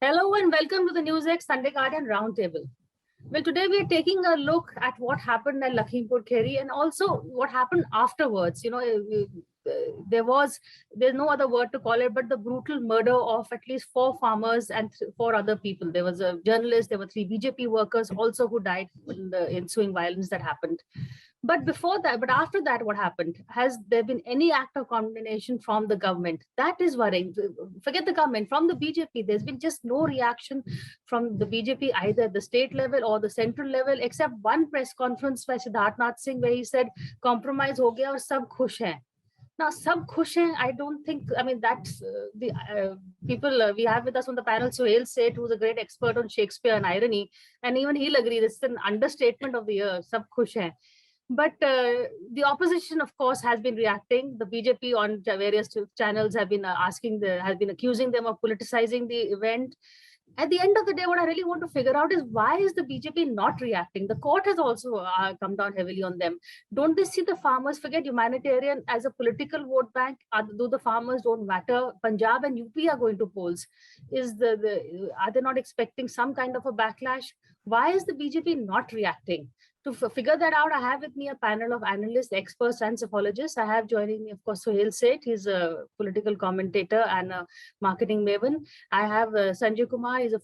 Hello and welcome to the NewsX Sunday Guardian Roundtable. Well, today we are taking a look at what happened at Lakhimpur Kheri and also what happened afterwards. There's no other word to call it, but the brutal murder of at least 4 farmers and 4 other people. There was a journalist, there were 3 BJP workers also who died in the ensuing violence that happened. But after that, what happened? Has there been any act of condemnation from the government? That is worrying. Forget the government, from the BJP, there's been just no reaction from the BJP, either at the state level or the central level, except one press conference by Siddharth Nath Singh, where he said, compromise ho gaya aur sab khush hain. Now, sab khush hain, I don't think, that's the people we have with us on the panel. Suhail Seth, who's a great expert on Shakespeare and irony, and even he'll agree this is an understatement of the year, sab khush hain. But the opposition, of course, has been reacting. The BJP on various channels have been accusing them of politicizing the event. At the end of the day, what I really want to figure out is why is the BJP not reacting? The court has also come down heavily on them. Don't they see the farmers, forget humanitarian, as a political vote bank? Do the farmers don't matter? Punjab and UP are going to polls. Are they not expecting some kind of a backlash? Why is the BJP not reacting? To figure that out, I have with me a panel of analysts, experts, and psephologists. I have joining me, of course, Suhail Seth. He's a political commentator and a marketing maven. I have Sanjay Kumar. He's a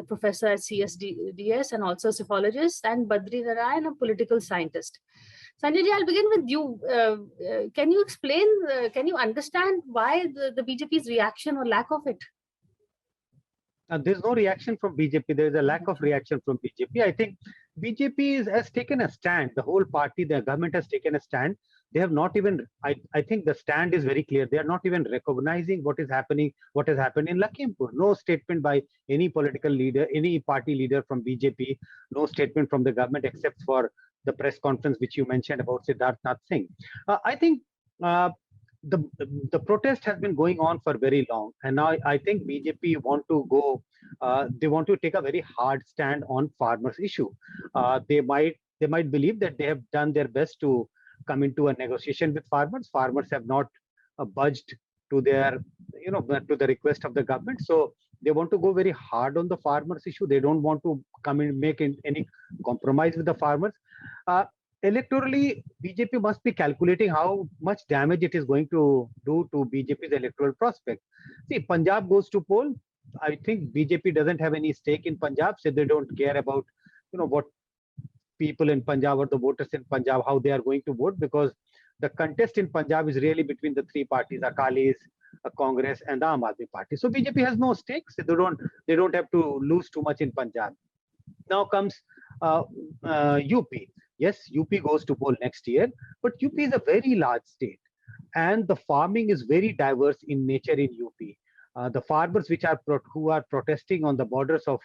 professor at CSDS and also a psephologist, and Badri Narayan, a political scientist. Sanjay ji, I'll begin with you. Can you explain, can you understand why the BJP's reaction or lack of it? There's no reaction from BJP. There is a lack of reaction from BJP. I think BJP has taken a stand. The whole party, the government has taken a stand. They have not even, I think the stand is very clear. They are not even recognizing what is happening, what has happened in Lakhimpur. No statement by any political leader, any party leader from BJP, no statement from the government except for the press conference which you mentioned about Siddharth Nath Singh. I think the protest has been going on for very long, and now I think BJP want to go. They want to take a very hard stand on farmers' issue. They might believe that they have done their best to come into a negotiation with farmers. Farmers have not budged to their, to the request of the government. So they want to go very hard on the farmers' issue. They don't want to come and make any compromise with the farmers. Electorally, BJP must be calculating how much damage it is going to do to BJP's electoral prospect. See, Punjab goes to poll. I think BJP doesn't have any stake in Punjab, so they don't care about, what people in Punjab or the voters in Punjab, how they are going to vote, because the contest in Punjab is really between the 3 parties, Akalis, Congress, and the Aam Aadmi Party. So BJP has no stake, so they don't have to lose too much in Punjab. Now comes UP. Yes, UP goes to poll next year, but UP is a very large state, and the farming is very diverse in nature in UP. The farmers who are protesting on the borders of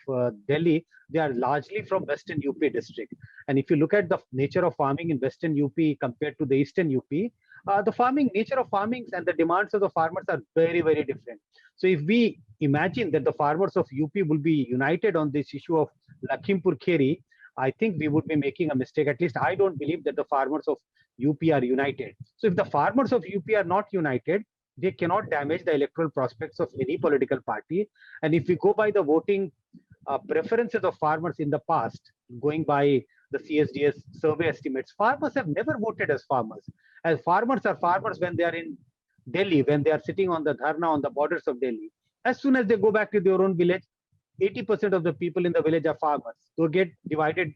Delhi, they are largely from Western UP district. And if you look at the nature of farming in Western UP compared to the Eastern UP, the nature of farming and the demands of the farmers are very, very different. So if we imagine that the farmers of UP will be united on this issue of Lakhimpur Kheri, I think we would be making a mistake. At least I don't believe that the farmers of UP are united. So if the farmers of UP are not united, they cannot damage the electoral prospects of any political party. And if we go by the voting preferences of farmers in the past, going by the CSDS survey estimates, farmers have never voted as farmers. As farmers are farmers when they are in Delhi, when they are sitting on the dharna on the borders of Delhi. As soon as they go back to their own village, 80% of the people in the village are farmers. So get divided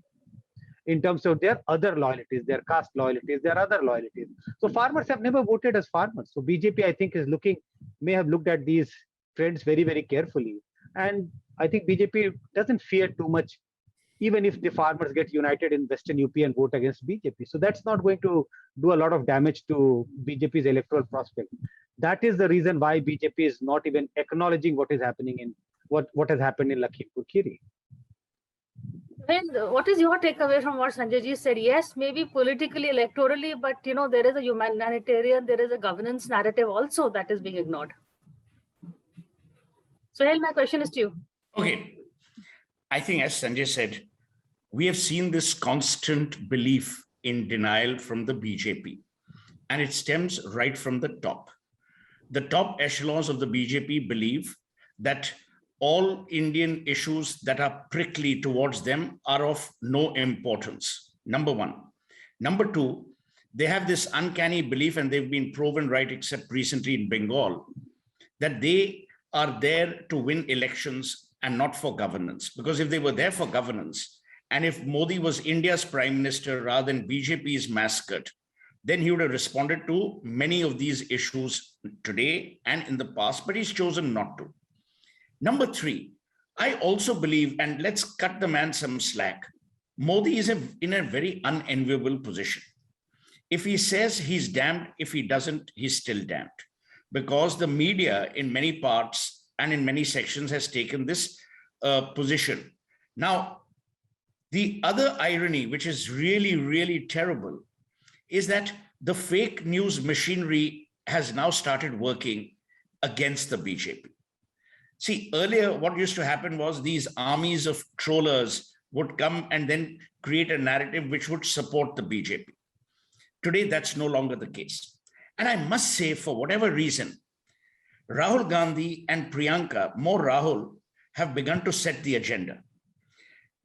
in terms of their other loyalties, their caste loyalties, their other loyalties. So farmers have never voted as farmers. So BJP, I think, may have looked at these trends very, very carefully. And I think BJP doesn't fear too much, even if the farmers get united in Western UP and vote against BJP. So that's not going to do a lot of damage to BJP's electoral prospect. That is the reason why BJP is not even acknowledging what is happening in what has happened in Lakhimpur Kheri. Well, what is your takeaway from what Sanjay ji said? Yes, maybe politically, electorally, but there is a humanitarian, there is a governance narrative also that is being ignored. So, my question is to you. Okay. I think, as Sanjay said, we have seen this constant belief in denial from the BJP, and it stems right from the top. The top echelons of the BJP believe that all Indian issues that are prickly towards them are of no importance. Number one. Number two, they have this uncanny belief, and they've been proven right, except recently in Bengal, that they are there to win elections and not for governance. Because if they were there for governance, and if Modi was India's prime minister rather than BJP's mascot, then he would have responded to many of these issues today and in the past, but he's chosen not to. Number three, I also believe, and let's cut the man some slack, Modi is in a very unenviable position. If he says he's damned, if he doesn't, he's still damned. Because the media in many parts and in many sections has taken this position. Now, the other irony, which is really, really terrible, is that the fake news machinery has now started working against the BJP. See, earlier, what used to happen was these armies of trollers would come and then create a narrative which would support the BJP. Today, that's no longer the case. And I must say, for whatever reason, Rahul Gandhi and Priyanka, more Rahul, have begun to set the agenda.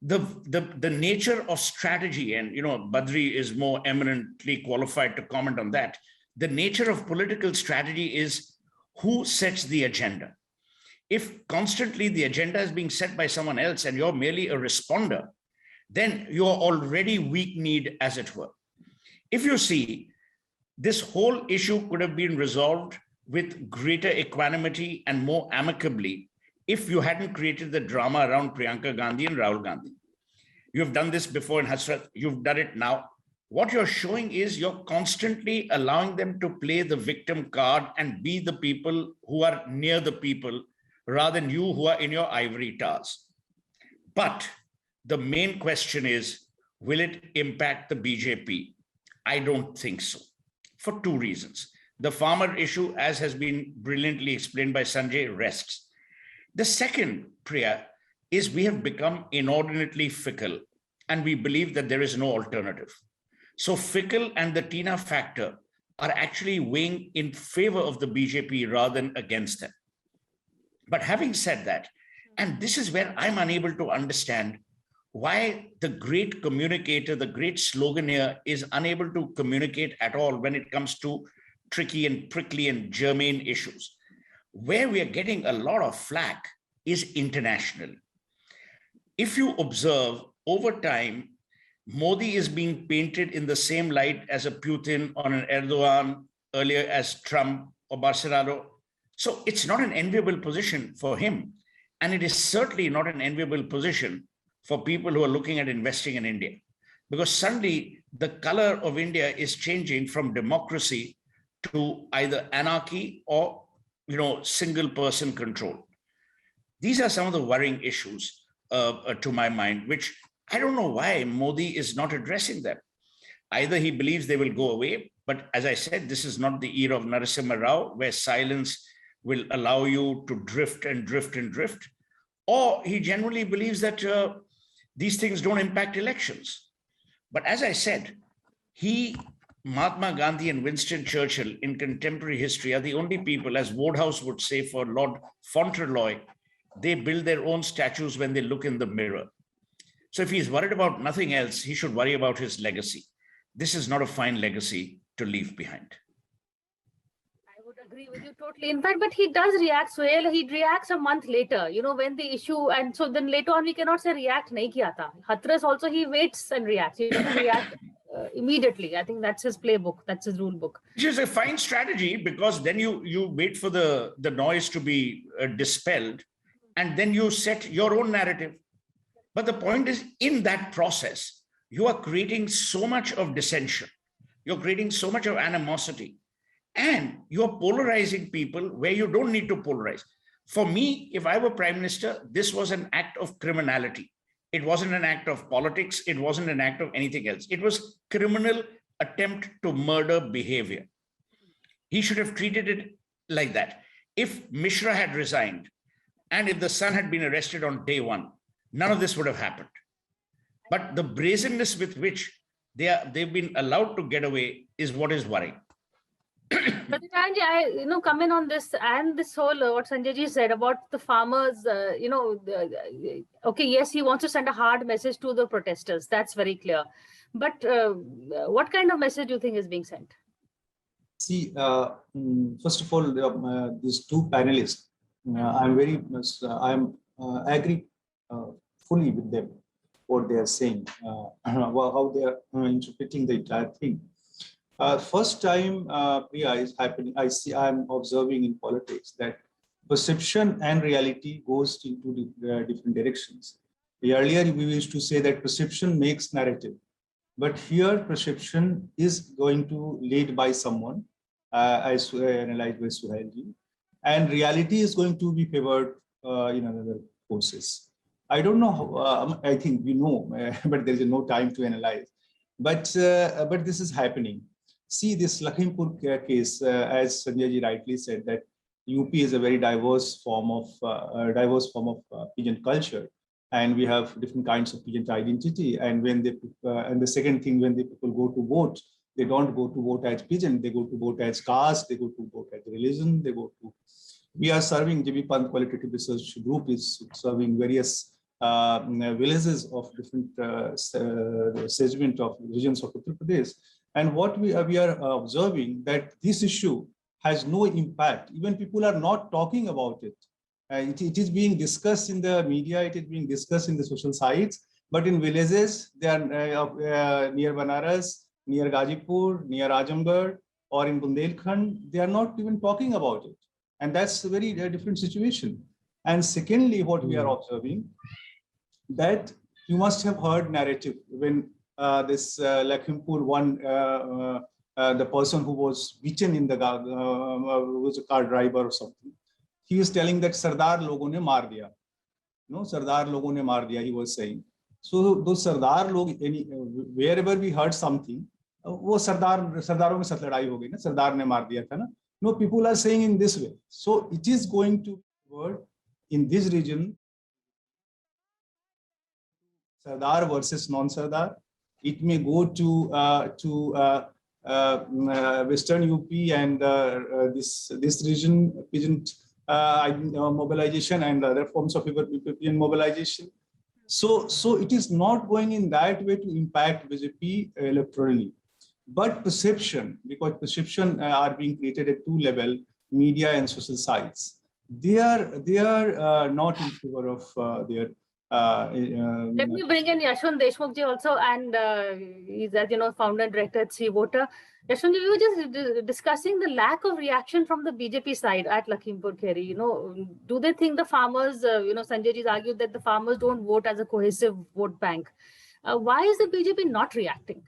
The nature of strategy, and Badri is more eminently qualified to comment on that. The nature of political strategy is who sets the agenda. If constantly the agenda is being set by someone else and you're merely a responder, then you're already weak-kneed, as it were. If you see, this whole issue could have been resolved with greater equanimity and more amicably if you hadn't created the drama around Priyanka Gandhi and Rahul Gandhi. You've done this before in Hasrat, you've done it now. What you're showing is you're constantly allowing them to play the victim card and be the people who are near the people rather than you who are in your ivory towers. But the main question is, will it impact the BJP? I don't think so, for two reasons. The farmer issue, as has been brilliantly explained by Sanjay, rests. The second, Priya, is we have become inordinately fickle, and we believe that there is no alternative. So fickle and the Tina factor are actually weighing in favor of the BJP rather than against them. But having said that, and this is where I'm unable to understand why the great communicator, the great sloganeer is unable to communicate at all when it comes to tricky and prickly and germane issues. Where we are getting a lot of flack is internationally. If you observe over time, Modi is being painted in the same light as a Putin or an Erdogan, earlier as Trump or Bolsonaro. So it's not an enviable position for him. And it is certainly not an enviable position for people who are looking at investing in India. Because suddenly the color of India is changing from democracy to either anarchy or single person control. These are some of the worrying issues to my mind, which I don't know why Modi is not addressing them. Either he believes they will go away, but as I said, this is not the era of Narasimha Rao, where silence will allow you to drift and drift and drift, or he genuinely believes that these things don't impact elections. But as I said, Mahatma Gandhi and Winston Churchill in contemporary history are the only people, as Wodehouse would say for Lord Fauntleroy, they build their own statues when they look in the mirror. So if he's worried about nothing else, he should worry about his legacy. This is not a fine legacy to leave behind. I would agree with you totally. In fact, but he does react, Suhail. He reacts a month later, when the issue, and so then later on, we cannot say react nahi kiya tha. Hathras also, he waits and reacts. He doesn't react immediately. I think that's his playbook. That's his rule book. Which is a fine strategy, because then you wait for the noise to be dispelled, and then you set your own narrative. But the point is, in that process, you are creating so much of dissension. You're creating so much of animosity. And you're polarizing people where you don't need to polarize. For me, if I were prime minister, this was an act of criminality. It wasn't an act of politics. It wasn't an act of anything else. It was criminal attempt to murder behavior. He should have treated it like that. If Mishra had resigned and if the son had been arrested on day one, none of this would have happened. But the brazenness with which they've been allowed to get away is what is worrying. Sanjay, I come in on this and this whole what Sanjay ji said about the farmers. Okay, yes, he wants to send a hard message to the protesters. That's very clear. But what kind of message do you think is being sent? See, first of all, these two panelists, I'm very much, agree fully with them, what they are saying, how they are interpreting the entire thing. First time, Priya, is happening. I'm observing in politics that perception and reality goes into different directions. Earlier, we used to say that perception makes narrative, but here perception is going to lead by someone, as analyzed by Suhailji, and reality is going to be favored in another forces. I don't know. I think we know, but there is no time to analyze. But this is happening. See this Lakhimpur case, as Sanjay ji rightly said, that UP is a very diverse form of pigeon culture, and we have different kinds of pigeon identity. And when they and the second thing, when the people go to vote, they don't go to vote as pigeon, they go to vote as caste, they go to vote as religion, they go to. We are serving, JB Pant Qualitative Research Group is serving various villages of different segment of regions of Uttar Pradesh. And what we are observing that this issue has no impact. Even people are not talking about it. It is being discussed in the media, it is being discussed in the social sites, but in villages, they are near Banaras, near Gazipur, near Ajamgarh, or in Bundelkhand, they are not even talking about it. And that's a very different situation. And secondly, what we are observing, that you must have heard narrative when this Lakhimpur one, the person who was beaten in the was a car driver or something. He was telling that Sardar logon ne maar diya. No, Sardar logon ne maar diya, he was saying. So those Sardar log, wherever we heard something, वो सरदारों के साथ लड़ाई हो गई ना, सरदार ने मार दिया था ना. No, people are saying in this way. So it is going to word in this region, Sardar versus non-Sardar. It may go to Western UP and this region, pigeon mobilization and other forms of pigeon mobilization. So it is not going in that way to impact BJP electorally. But perception, because perception are being created at two levels, media and social sites. They are not in favor of their. Let me bring in Yashwant Deshmukh ji also, and he's as founder and director at Sea Voter. Yashwant ji, we were just discussing the lack of reaction from the BJP side at Lakhimpur Kheri. Do they think the farmers? Sanjay ji's argued that the farmers don't vote as a cohesive vote bank. Why is the BJP not reacting?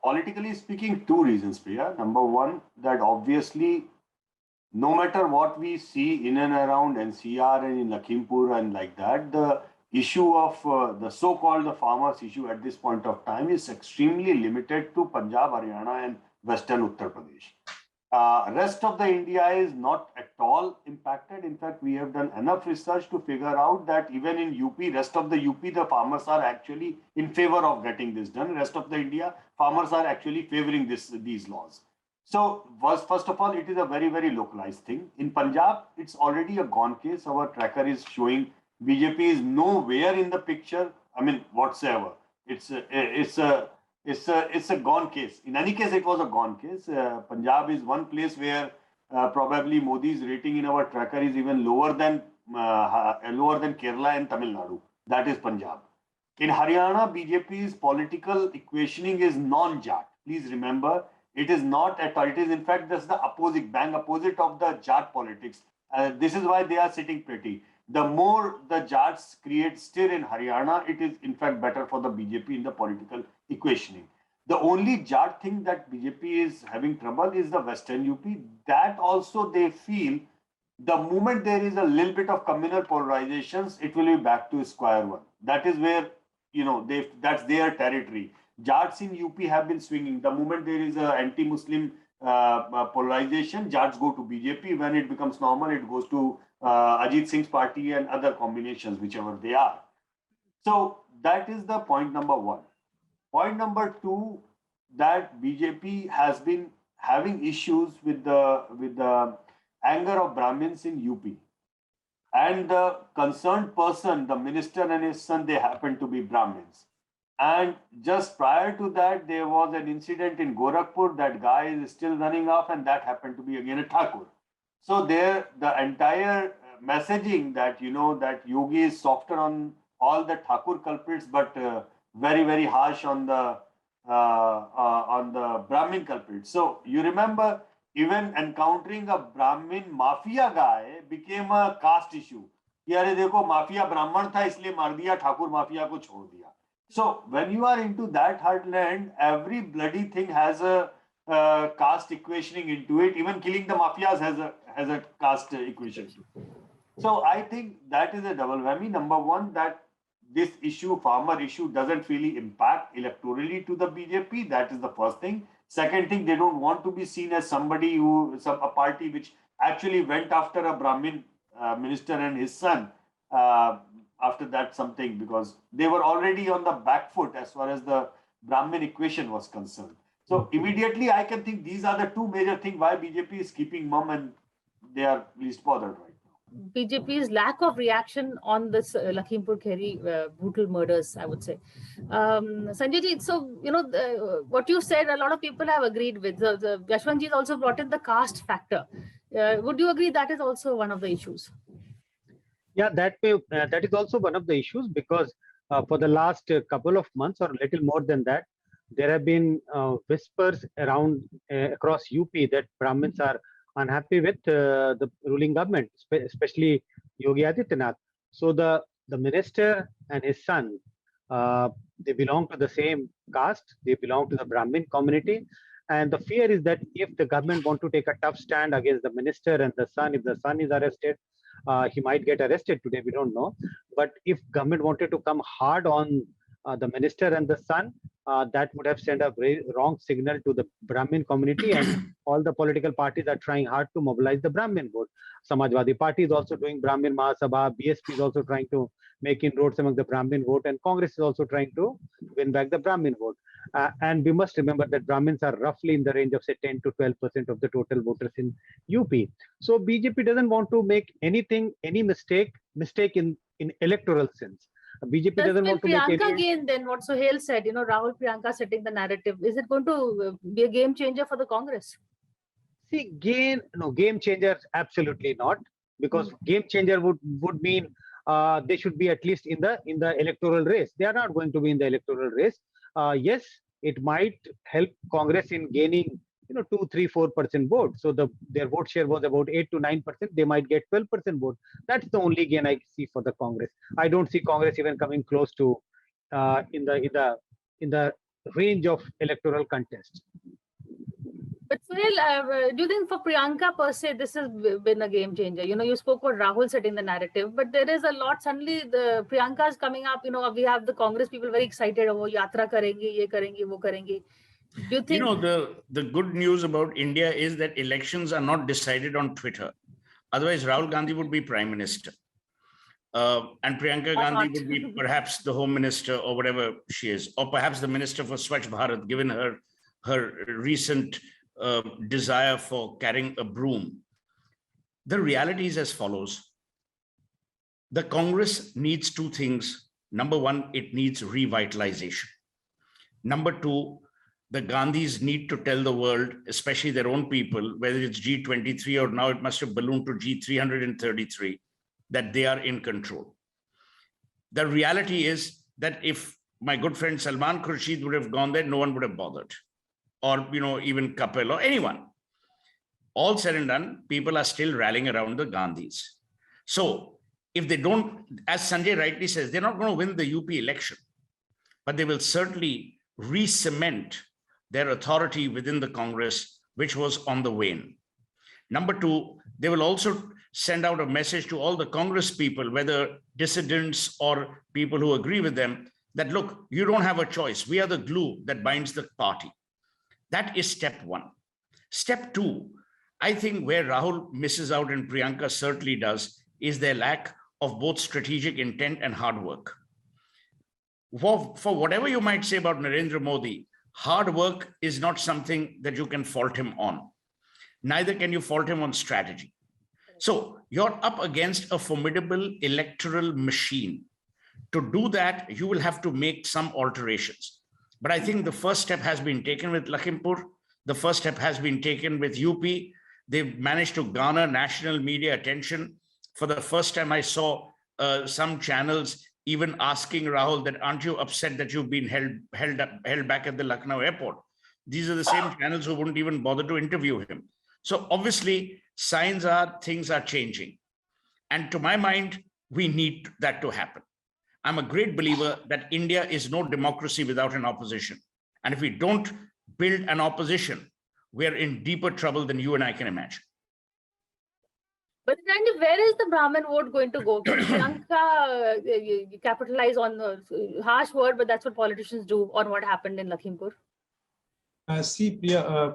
Politically speaking, two reasons, Priya. Number one, that obviously, no matter what we see in and around NCR and in Lakhimpur and like that, the issue of the so-called the farmers issue at this point of time is extremely limited to Punjab, Haryana and Western Uttar Pradesh. Rest of the India is not at all impacted. In fact, we have done enough research to figure out that even in UP, rest of the UP, the farmers are actually in favor of getting this done. Rest of the India, farmers are actually favoring these laws. So first of all, it is a very, very localized thing. In Punjab, it's already a gone case. Our tracker is showing BJP is nowhere in the picture. I mean, whatsoever. It's a gone case. In any case, it was a gone case. Punjab is one place where probably Modi's rating in our tracker is even lower than Kerala and Tamil Nadu. That is Punjab. In Haryana, BJP's political equationing is non-Jat. Please remember, it is not at all. It is in fact just the opposite of the Jat politics. This is why they are sitting pretty. The more the Jats create stir in Haryana, it is in fact better for the BJP in the political equationing. The only Jat thing that BJP is having trouble is the Western UP. That also they feel the moment there is a little bit of communal polarizations, it will be back to square one. That is where, that's their territory. Jats in UP have been swinging. The moment there is an anti-Muslim polarization, Jats go to BJP. When it becomes normal, it goes to Ajit Singh's party and other combinations, whichever they are. So that is the point number one. Point number two, that BJP has been having issues with the anger of Brahmins in UP. And the concerned person, the minister and his son, they happen to be Brahmins. And just prior to that, there was an incident in Gorakhpur. That guy is still running off, and that happened to be again a Thakur. So there, the entire messaging that, that Yogi is softer on all the Thakur culprits, but very, very harsh on the Brahmin culprits. So you remember, even encountering a Brahmin mafia guy became a caste issue. यार देखो mafia ब्राह्मण था इसलिए मार दिया, Thakur mafia को छोड़ दिया. So when you are into that heartland, every bloody thing has a caste equationing into it. Even killing the mafias has a caste equation. So I think that is a double whammy. Number one, that this issue, farmer issue, doesn't really impact electorally to the BJP. That is the first thing. Second thing, they don't want to be seen as somebody a party which actually went after a Brahmin minister and his son. After that something, because they were already on the back foot as far as the Brahmin equation was concerned. So immediately I can think these are the two major things why BJP is keeping mum and they are least bothered right now. BJP's lack of reaction on this Lakhimpur Kheri brutal murders, I would say. Sanjay ji, so, what you said, a lot of people have agreed with. Yashwant ji has also brought in the caste factor. Would you agree that is also one of the issues? Yeah, that is also one of the issues, because for the last couple of months or a little more than that, there have been whispers around across UP that Brahmins are unhappy with the ruling government, especially Yogi Adityanath. So the minister and his son, they belong to the same caste, they belong to the Brahmin community. And the fear is that if the government want to take a tough stand against the minister and the son, if the son is arrested, he might get arrested today, we don't know. But if government wanted to come hard on the minister and the son, that would have sent a very wrong signal to the Brahmin community, and all the political parties are trying hard to mobilize the Brahmin vote. Samajwadi Party is also doing Brahmin Mahasabha, BSP is also trying to make inroads among the Brahmin vote, and Congress is also trying to win back the Brahmin vote. And we must remember that Brahmins are roughly in the range of say 10 to 12% of the total voters in UP. So BJP doesn't want to make any mistake in electoral sense. BJP doesn't want to Priyanka make any... again, then what Sohail said, Rahul Priyanka setting the narrative. Is it going to be a game changer for the Congress? See, game changers, absolutely not, because game changer would mean they should be at least in the electoral race. They are not going to be in the electoral race. Yes, it might help Congress in gaining 2, 3, 4% vote. So their vote share was about 8 to 9%. They might get 12% vote. That's the only gain I see for the Congress. I don't see Congress even coming close to in the range of electoral contest. But Sohail, do you think for Priyanka per se, this has been a game changer? You spoke about Rahul setting the narrative, but there is a lot. Suddenly, the Priyanka is coming up. We have the Congress people very excited. Oh, yatra karengi, ye karengi, wo karengi. Do you think? The good news about India is that elections are not decided on Twitter. Otherwise, Rahul Gandhi would be prime minister. And Priyanka Gandhi would be perhaps the home minister or whatever she is, or perhaps the minister for Swachh Bharat, given her recent desire for carrying a broom. The reality is as follows. The Congress needs two things. Number one, it needs revitalization. Number two, the Gandhis need to tell the world, especially their own people, whether it's G23 or now it must have ballooned to G333, that they are in control. The reality is that if my good friend Salman Khurshid would have gone there, no one would have bothered. Or, even Kapil or anyone. All said and done, people are still rallying around the Gandhis. So if they don't, as Sanjay rightly says, they're not going to win the UP election, but they will certainly re-cement their authority within the Congress, which was on the wane. Number two, they will also send out a message to all the Congress people, whether dissidents or people who agree with them, that look, you don't have a choice. We are the glue that binds the party. That is step one. Step two, I think where Rahul misses out and Priyanka certainly does, is their lack of both strategic intent and hard work. For whatever you might say about Narendra Modi, hard work is not something that you can fault him on. Neither can you fault him on strategy. So you're up against a formidable electoral machine. To do that, you will have to make some alterations. But I think the first step has been taken with Lakhimpur. The first step has been taken with UP. They've managed to garner national media attention. For the first time, I saw some channels even asking Rahul that, aren't you upset that you've been held back at the Lucknow airport? These are the same channels who wouldn't even bother to interview him. So obviously, signs are things are changing. And to my mind, we need that to happen. I'm a great believer that India is no democracy without an opposition. And if we don't build an opposition, we're in deeper trouble than you and I can imagine. But Randy, where is the Brahmin vote going to go? Can Priyanka capitalize on the harsh word, but that's what politicians do, on what happened in Lakhimpur? See, Priya,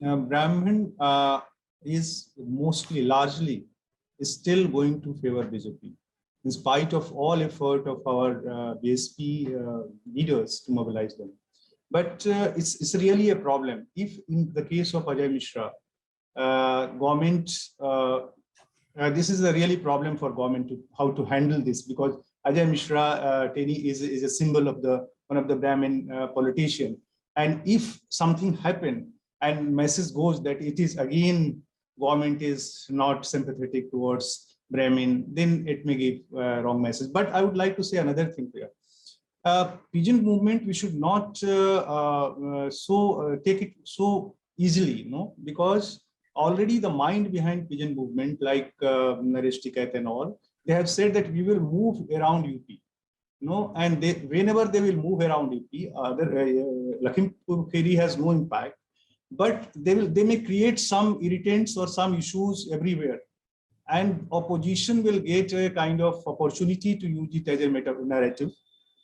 Brahmin is largely still going to favor BJP, in spite of all effort of our BSP leaders to mobilize them. But it's really a problem. If in the case of Ajay Mishra, government, this is a really problem for government to how to handle this, because Ajay Mishra, Teni, is a symbol of one of the Brahmin politician. And if something happened and message goes that it is again government is not sympathetic towards Brahmin, then it may give wrong message. But I would like to say another thing here. Pigeon movement, we should not take it so easily, because already the mind behind pigeon movement, like Naresh Tikait and all, they have said that we will move around UP. And whenever they will move around UP, Lakhimpur Kheri has no impact, but they may create some irritants or some issues everywhere, and opposition will get a kind of opportunity to use it as a meta narrative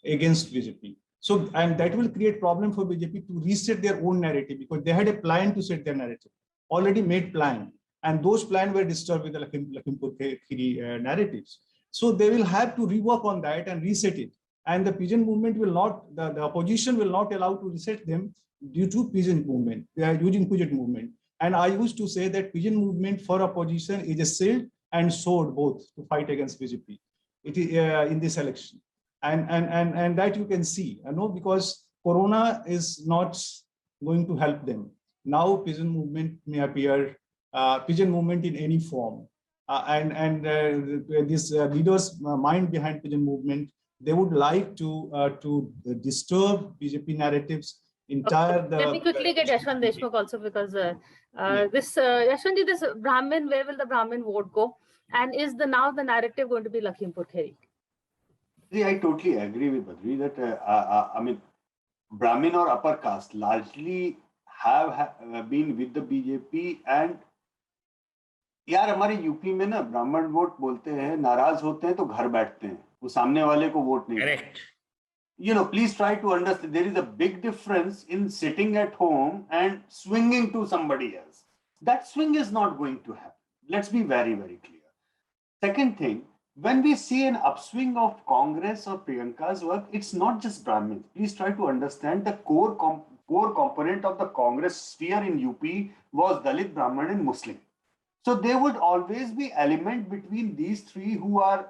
against BJP. So, and that will create problem for BJP to reset their own narrative, because they had a plan to set their narrative, already made plan, and those plans were disturbed with the Lakhimpur Kheri narratives. So they will have to rework on that and reset it. And the pigeon movement will not, the opposition will not allow to reset them due to pigeon movement. They are using pigeon movement. And I used to say that pigeon movement for opposition is a shield and sword both to fight against BJP in this election. And that you can see, because Corona is not going to help them. Now pigeon movement may appear, pigeon movement in any form. This leaders' mind behind pigeon movement, they would like to disturb BJP narratives entire. Let me quickly get Yashwant Deshmukh also, because Yashwant, this Brahmin, where will the Brahmin vote go? And is now the narrative going to be Lakhimpur Kheri? See, I totally agree with Badri that I mean, Brahmin or upper caste largely have been with the BJP, and यार हमारे UP में ना ब्राह्मण vote बोलते हैं, नाराज होते हैं तो घर बैठते हैं, वो सामने वाले को वोट नहीं करते. Please try to understand, there is a big difference in sitting at home and swinging to somebody else. That swing is not going to happen. Let's be very, very clear. Second thing, when we see an upswing of Congress or Priyanka's work, it's not just Brahmins. Please try to understand the core component of the Congress sphere in UP was Dalit, Brahmin and Muslim. So there would always be element between these three who are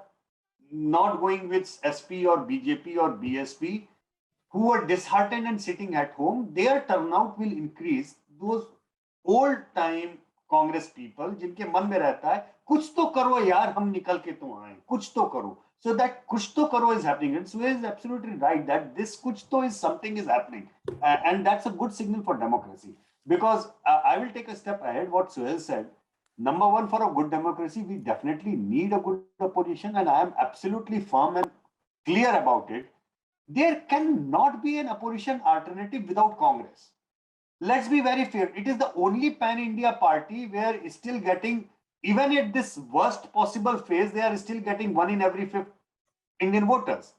not going with SP or BJP or BSP, who are disheartened and sitting at home. Their turnout will increase. Those old time Congress people, जिनके मन में रहता है कुछ तो करो यार, हम निकल के तो आए, कुछ तो करो. So that kuch to karo is happening, and Suhail is absolutely right that this kuch to is something is happening, and that's a good signal for democracy. Because I will take a step ahead. What Suhail said. Number one, for a good democracy, we definitely need a good opposition, and I am absolutely firm and clear about it. There cannot be an opposition alternative without Congress. Let's be very fair. It is the only pan-India party where it's still getting, even at this worst possible phase, they are still getting 1 in every 5 Indian voters.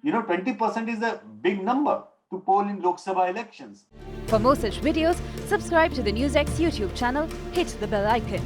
20% is a big number to poll in Lok Sabha elections. For more such videos, subscribe to the NewsX YouTube channel, hit the bell icon.